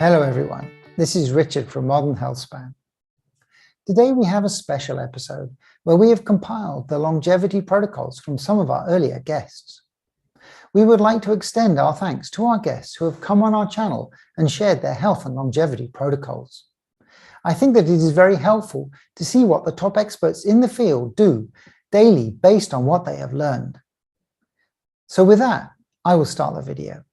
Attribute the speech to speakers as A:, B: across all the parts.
A: Hello everyone, this is Richard from Modern Healthspan. Today we have a special episode where we have compiled the longevity protocols from some of our earlier guests. We would like to extend our thanks to our guests who have come on our channel and shared their health and longevity protocols. I think that it is very helpful to see what the top experts in the field do daily based on what they have learned. So with that, I will start the video.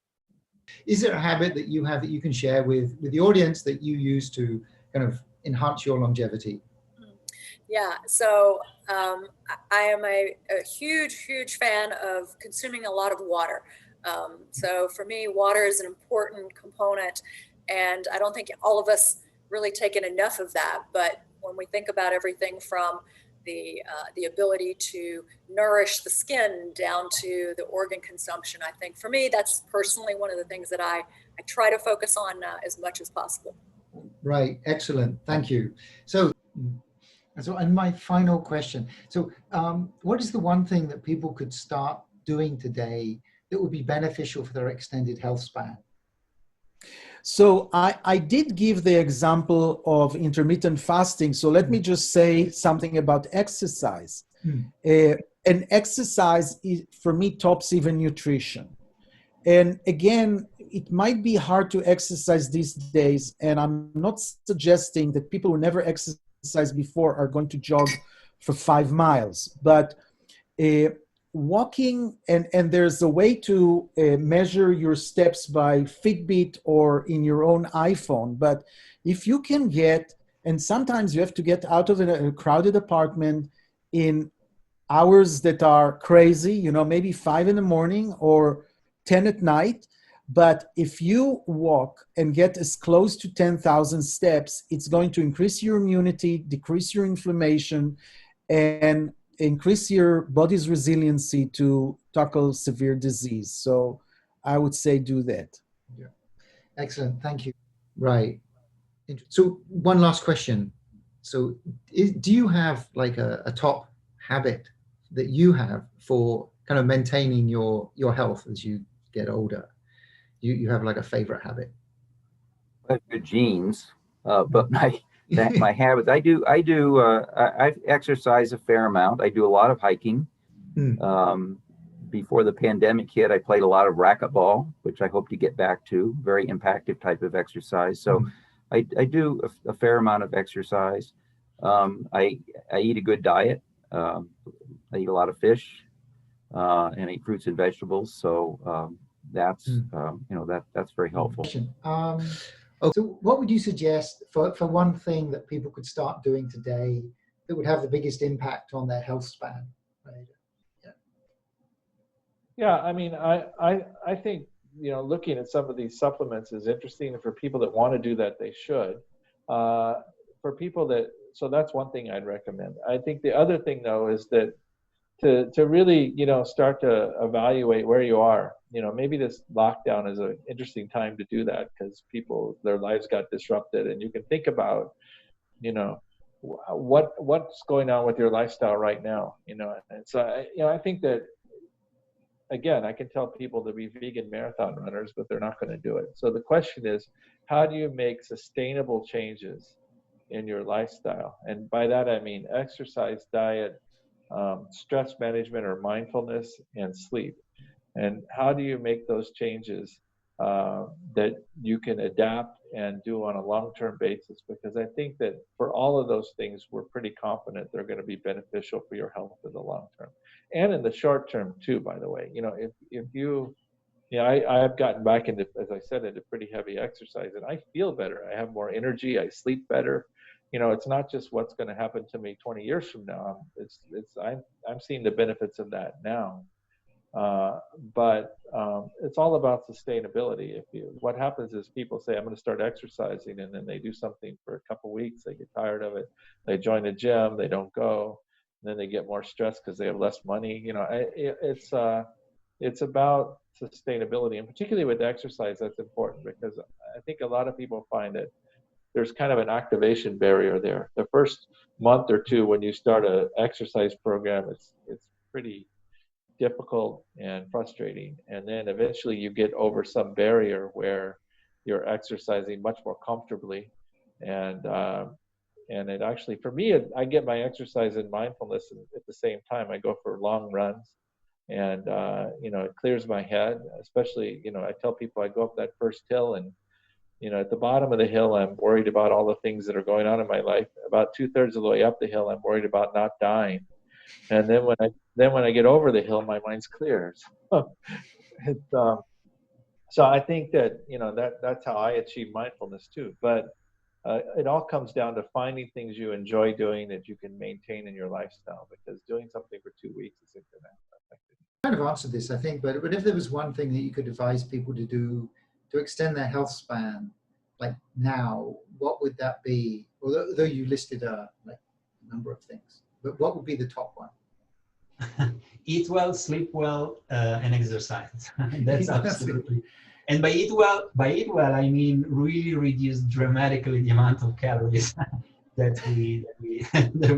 A: Is there a habit that you have that you can share with the audience that you use to kind of enhance your longevity?
B: Yeah, so I am a huge fan of consuming a lot of water. So for me, water is an important component, and I don't think all of us really take in enough of that. But when we think about everything from the ability to nourish the skin down to the organ consumption, I think for me, that's personally one of the things that I try to focus on as much as possible.
A: Right, excellent, thank you. So, and my final question. So what is the one thing that people could start doing today that would be beneficial for their extended health span?
C: So I did give the example of intermittent fasting. So let me just say something about exercise. And exercise, for me, tops even nutrition. And again, it might be hard to exercise these days. And I'm not suggesting that people who never exercised before are going to jog for 5 miles. But walking, and there's a way to measure your steps by Fitbit or in your own iPhone. But if you can get, and sometimes you have to get out of a crowded apartment in hours that are crazy, you know, maybe 5 in the morning or 10 at night. But if you walk and get as close to 10,000 steps, it's going to increase your immunity, decrease your inflammation, and increase your body's resiliency to tackle severe disease. So I would say do that.
A: Yeah. Excellent. Thank you. Right. So one last question. So do you have like a top habit that you have for kind of maintaining your health as you get older? You have like a favorite habit?
D: I have good genes, but my habits, I exercise a fair amount. I do a lot of hiking. Before the pandemic hit, I played a lot of racquetball, which I hope to get back to. Very impactful type of exercise. So I do a fair amount of exercise. I eat a good diet. I eat a lot of fish and I eat fruits and vegetables. So that's that's very helpful.
A: So what would you suggest for one thing that people could start doing today that would have the biggest impact on their health span? Right?
E: Yeah, I mean, I think, you know, looking at some of these supplements is interesting. For people that want to do that, they should. For people that, so that's one thing I'd recommend. I think the other thing, though, is that to really, you know, start to evaluate where you are. You know, maybe this lockdown is an interesting time to do that because people, their lives got disrupted, and you can think about, you know, what's going on with your lifestyle right now. You know, and so you know, I think that, again, I can tell people to be vegan marathon runners, but they're not going to do it. So the question is, how do you make sustainable changes in your lifestyle? And by that I mean exercise, diet, stress management or mindfulness, and sleep. And how do you make those changes that you can adapt and do on a long-term basis? Because I think that for all of those things, we're pretty confident they're going to be beneficial for your health in the long term. And in the short term too, by the way. You know, if you, you know, I've gotten back into, as I said, into pretty heavy exercise, and I feel better. I have more energy. I sleep better. You know, it's not just what's going to happen to me 20 years from now. I'm seeing the benefits of that now. But it's all about sustainability. What happens is people say, I'm going to start exercising, and then they do something for a couple of weeks. They get tired of it. They join the gym. They don't go. And then they get more stressed because they have less money. You know, it's about sustainability, and particularly with exercise, that's important because I think a lot of people find that there's kind of an activation barrier there. The first month or two when you start an exercise program, it's pretty difficult and frustrating. And then eventually you get over some barrier where you're exercising much more comfortably. And it actually, for me, I get my exercise and mindfulness at the same time. I go for long runs, and it clears my head. Especially, I tell people I go up that first hill, and at the bottom of the hill, I'm worried about all the things that are going on in my life. About 2/3 of the way up the hill, I'm worried about not dying. And then when I get over the hill, my mind's clear. So I think that that's how I achieve mindfulness too. But it all comes down to finding things you enjoy doing that you can maintain in your lifestyle, because doing something for 2 weeks isn't going to affect it.
A: Kind of answered this, I think, but if there was one thing that you could advise people to do to extend their health span, like now, what would that be? Although you listed a number of things, but what would be the top one?
F: Eat well, sleep well, and exercise. That's absolutely. And by eat well, I mean really reduce dramatically the amount of calories that we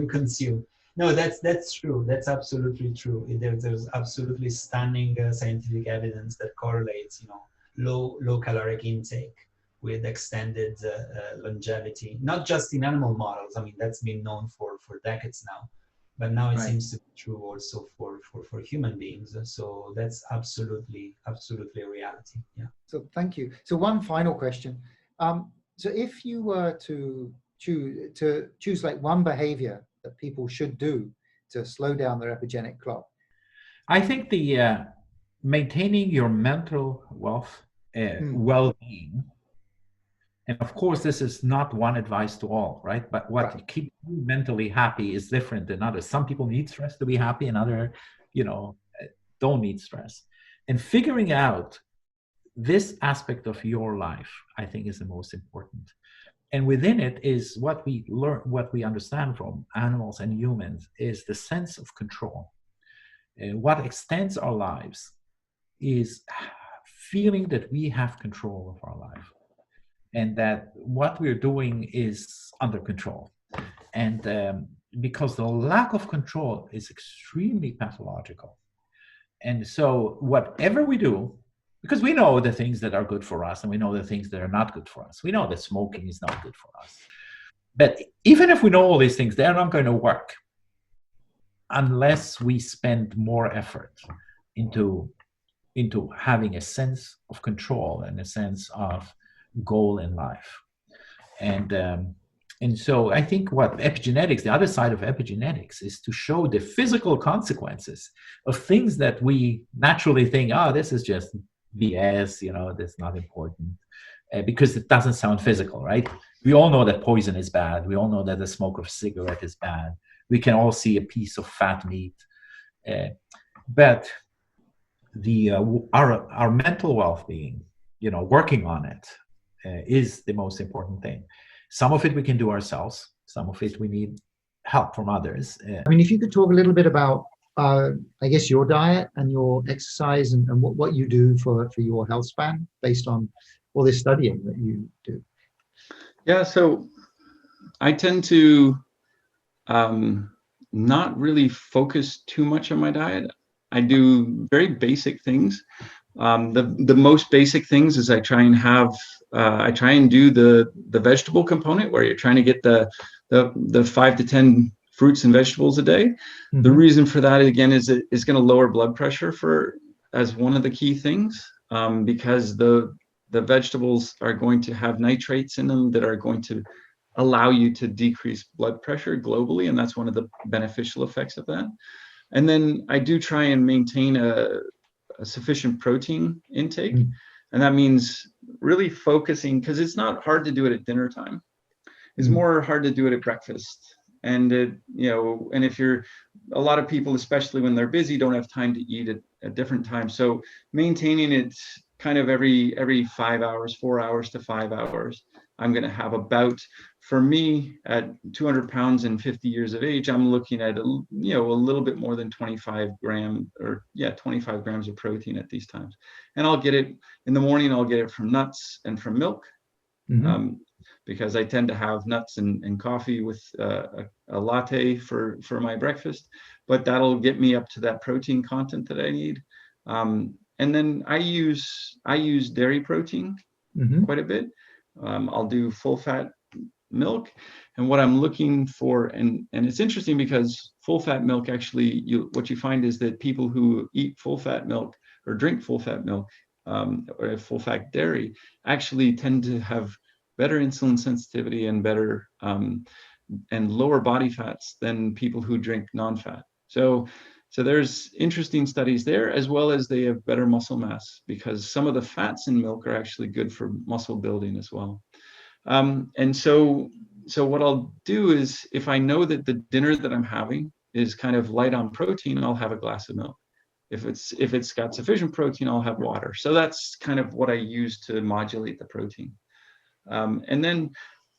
F: consume. No, that's true. That's absolutely true. There's absolutely stunning scientific evidence that correlates, low caloric intake with extended longevity. Not just in animal models. I mean, that's been known for decades now. But now it seems to be true also for human beings. So that's absolutely a reality. Yeah.
A: So thank you. So one final question. So if you were to choose like one behavior that people should do to slow down their epigenetic clock,
G: I think the maintaining your mental well-being. And of course, this is not one advice to all, right? But what keeps you mentally happy is different than others. Some people need stress to be happy, and others, don't need stress. And figuring out this aspect of your life, I think, is the most important. And within it is what we learn, what we understand from animals and humans is the sense of control. What extends our lives is feeling that we have control of our life, and that what we're doing is under control. And because the lack of control is extremely pathological. And so whatever we do, because we know the things that are good for us and we know the things that are not good for us. We know that smoking is not good for us. But even if we know all these things, they're not going to work unless we spend more effort into having a sense of control and a sense of goal in life. And so I think what epigenetics, the other side of epigenetics, is to show the physical consequences of things that we naturally think, this is just BS, that's not important, because it doesn't sound physical, right? We all know that poison is bad. We all know that the smoke of a cigarette is bad. We can all see a piece of fat meat. But our mental well-being, working on it, is the most important thing. Some of it we can do ourselves. Some of it we need help from others.
A: I mean, if you could talk a little bit about, I guess, your diet and your exercise and what you do for your health span based on all this studying that you do.
H: Yeah, so I tend to not really focus too much on my diet. I do very basic things. The most basic things is I try and do the vegetable component, where you're trying to get the 5 to 10 fruits and vegetables a day. Mm-hmm. The reason for that, again, is it's going to lower blood pressure as one of the key things, because the vegetables are going to have nitrates in them that are going to allow you to decrease blood pressure globally, and that's one of the beneficial effects of that. And then I do try and maintain a sufficient protein intake. Mm-hmm. And that means really focusing, because it's not hard to do it at dinner time. It's more hard to do it at breakfast. And and if a lot of people, especially when they're busy, don't have time to eat at different times. So maintaining it kind of every 5 hours, 4 hours to 5 hours, I'm going to have about, for me, at 200 pounds and 50 years of age, I'm looking at a little bit more than 25 grams of protein at these times. And I'll get it in the morning. I'll get it from nuts and from milk, because I tend to have nuts and coffee with a latte for my breakfast. But that'll get me up to that protein content that I need. And then I use dairy protein quite a bit. I'll do full fat milk. And what I'm looking for, and it's interesting because full fat milk actually, what you find is that people who eat full fat milk or drink full fat milk or full fat dairy actually tend to have better insulin sensitivity and better and lower body fats than people who drink non-fat. So there's interesting studies there, as well as they have better muscle mass because some of the fats in milk are actually good for muscle building as well. And so what I'll do is, if I know that the dinner that I'm having is kind of light on protein, I'll have a glass of milk. If it's got sufficient protein, I'll have water. So that's kind of what I use to modulate the protein. And then,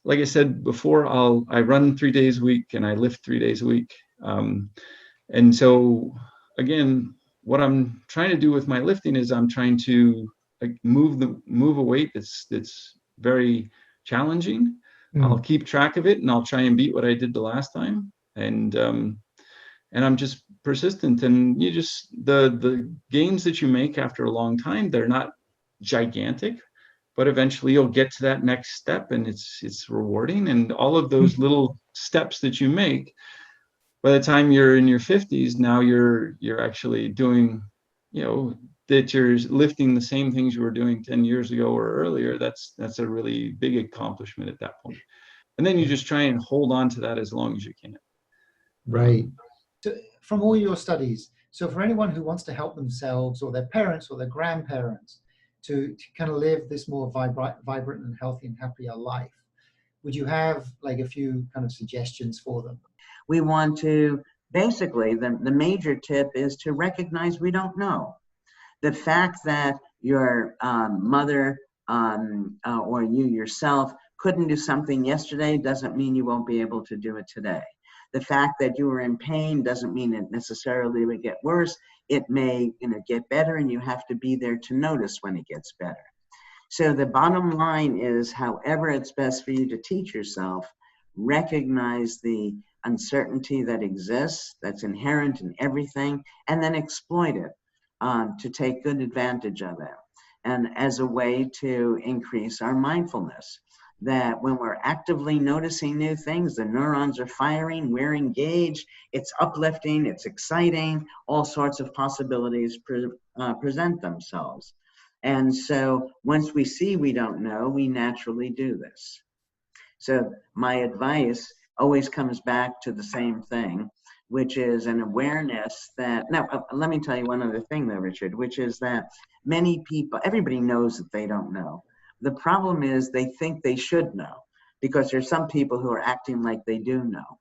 H: like I said before, I run 3 days a week and I lift 3 days a week. And so again, what I'm trying to do with my lifting is I'm trying to move a weight that's very challenging. I'll keep track of it and I'll try and beat what I did the last time. And I'm just persistent, and you just, the gains that you make after a long time, they're not gigantic, but eventually you'll get to that next step and it's rewarding. And all of those little steps that you make, by the time you're in your 50s, now you're actually doing, that you're lifting the same things you were doing 10 years ago or earlier. That's a really big accomplishment at that point. And then you just try and hold on to that as long as you can.
A: Right. So from all your studies, so for anyone who wants to help themselves or their parents or their grandparents to kind of live this more vibrant and healthy and happier life, would you have like a few kind of suggestions for them?
I: We want to, basically, the major tip is to recognize we don't know. The fact that your mother or you yourself couldn't do something yesterday doesn't mean you won't be able to do it today. The fact that you were in pain doesn't mean it necessarily would get worse. It may, get better, and you have to be there to notice when it gets better. So the bottom line is, however it's best for you to teach yourself, recognize the uncertainty that exists, that's inherent in everything, and then exploit it to take good advantage of it. And as a way to increase our mindfulness, that when we're actively noticing new things, the neurons are firing, we're engaged, it's uplifting, it's exciting, all sorts of possibilities present themselves. And so once we see we don't know, we naturally do this. So my advice always comes back to the same thing, which is an awareness that, now let me tell you one other thing though, Richard, which is that many people, everybody knows that they don't know. The problem is they think they should know, because there's some people who are acting like they do know.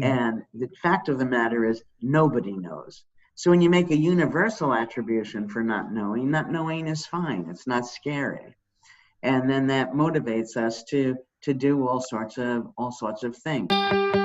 I: And the fact of the matter is nobody knows. So when you make a universal attribution for not knowing is fine. It's not scary. And then that motivates us to do all sorts of things.